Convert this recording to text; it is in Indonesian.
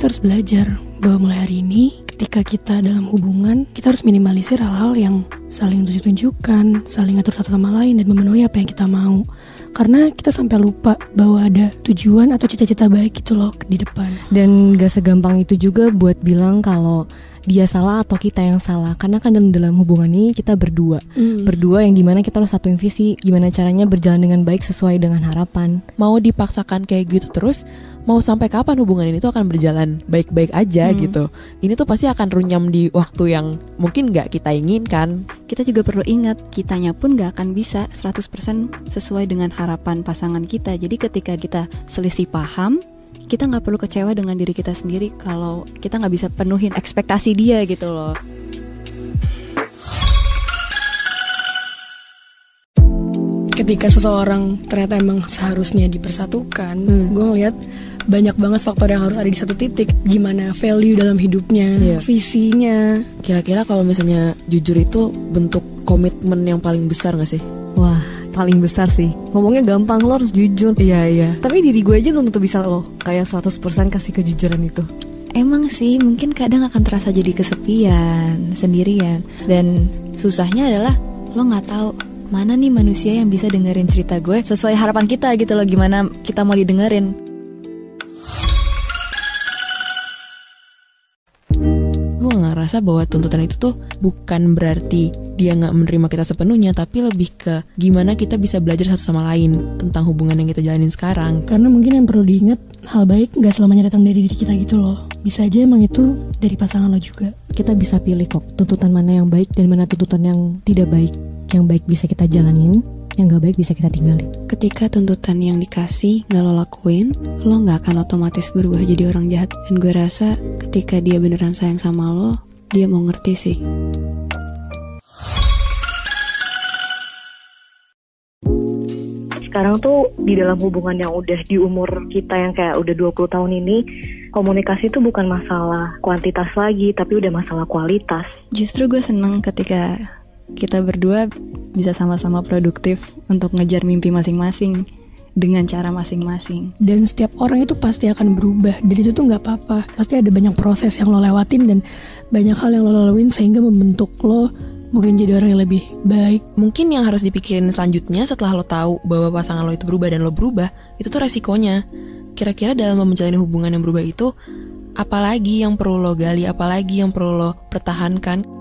kita harus belajar bahwa mulai hari ini ketika kita dalam hubungan, kita harus minimalisir hal-hal yang saling tunjuk-tunjukkan, saling atur satu sama lain dan memenuhi apa yang kita mau. Karena kita sampai lupa bahwa ada tujuan atau cita-cita baik gitu loh di depan. Dan gak segampang itu juga buat bilang kalau dia salah atau kita yang salah. Karena kan dalam hubungan ini kita berdua yang dimana kita harus satu visi, gimana caranya berjalan dengan baik sesuai dengan harapan. Mau dipaksakan kayak gitu terus, mau sampai kapan hubungan ini tuh akan berjalan baik-baik aja gitu. Ini tuh pasti akan runyam di waktu yang mungkin gak kita inginkan. Kita juga perlu ingat, kitanya pun gak akan bisa 100% sesuai dengan harapan pasangan kita. Jadi ketika kita selisih paham, kita gak perlu kecewa dengan diri kita sendiri kalau kita gak bisa penuhin ekspektasi dia gitu loh. Ketika seseorang ternyata emang seharusnya dipersatukan, gue ngeliat banyak banget faktor yang harus ada di satu titik. Gimana value dalam hidupnya, visinya. Kira-kira kalau misalnya jujur itu bentuk komitmen yang paling besar gak sih? Wah, paling besar sih. Ngomongnya gampang, lo harus jujur. Iya. Tapi diri gue aja belum tentu bisa lo kayak 100% kasih kejujuran itu. Emang sih, mungkin kadang akan terasa jadi kesepian, sendirian. Dan susahnya adalah lo gak tahu mana nih manusia yang bisa dengerin cerita gue sesuai harapan kita gitu loh, gimana kita mau didengerin. Gue ngerasa bahwa tuntutan itu tuh bukan berarti dia gak menerima kita sepenuhnya, tapi lebih ke gimana kita bisa belajar satu sama lain tentang hubungan yang kita jalanin sekarang. Karena mungkin yang perlu diingat, hal baik gak selamanya datang dari diri kita gitu loh. Bisa aja emang itu dari pasangan lo juga. Kita bisa pilih kok tuntutan mana yang baik dan mana tuntutan yang tidak baik. Yang baik bisa kita jalanin, yang gak baik bisa kita tinggalin. Ketika tuntutan yang dikasih gak lo lakuin, lo gak akan otomatis berubah jadi orang jahat. Dan gue rasa ketika dia beneran sayang sama lo, dia mau ngerti sih. Sekarang tuh di dalam hubungan yang udah di umur kita yang kayak udah 20 tahun ini, komunikasi tuh bukan masalah kuantitas lagi, tapi udah masalah kualitas. Justru gue seneng ketika kita berdua bisa sama-sama produktif untuk ngejar mimpi masing-masing dengan cara masing-masing. Dan setiap orang itu pasti akan berubah, dan itu tuh gak apa-apa. Pasti ada banyak proses yang lo lewatin dan banyak hal yang lo laluin sehingga membentuk lo mungkin jadi orang yang lebih baik. Mungkin yang harus dipikirin selanjutnya setelah lo tahu bahwa pasangan lo itu berubah dan lo berubah, itu tuh resikonya. Kira-kira dalam menjalani hubungan yang berubah itu, apalagi yang perlu lo gali, apalagi yang perlu lo pertahankan.